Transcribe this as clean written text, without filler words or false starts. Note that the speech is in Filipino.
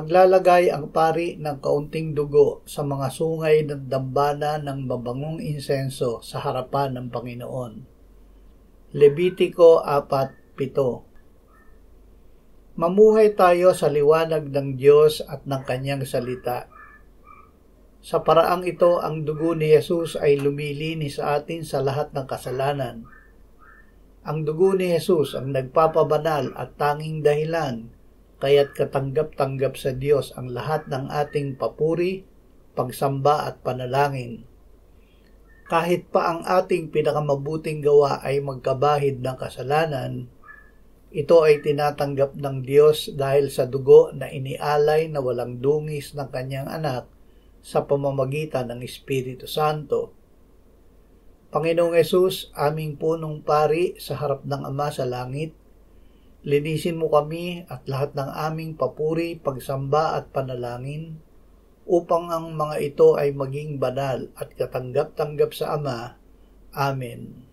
Maglalagay ang pari ng kaunting dugo sa mga sungay ng dambana ng mabangong insenso sa harapan ng Panginoon. Levitiko 4:7. Mamuhay tayo sa liwanag ng Diyos at ng Kanyang salita. Sa paraang ito, ang dugo ni Jesus ay lumilinis sa atin sa lahat ng kasalanan. Ang dugo ni Jesus ang nagpapabanal at tanging dahilan kaya't katanggap-tanggap sa Diyos ang lahat ng ating papuri, pagsamba at panalangin. Kahit pa ang ating pinakamabuting gawa ay magkabahid ng kasalanan, ito ay tinatanggap ng Diyos dahil sa dugo na inialay na walang dungis ng Kanyang anak sa pamamagitan ng Espiritu Santo. Panginoong Hesus, aming punong pari sa harap ng Ama sa langit, linisin mo kami at lahat ng aming papuri, pagsamba at panalangin upang ang mga ito ay maging banal at katanggap-tanggap sa Ama. Amen.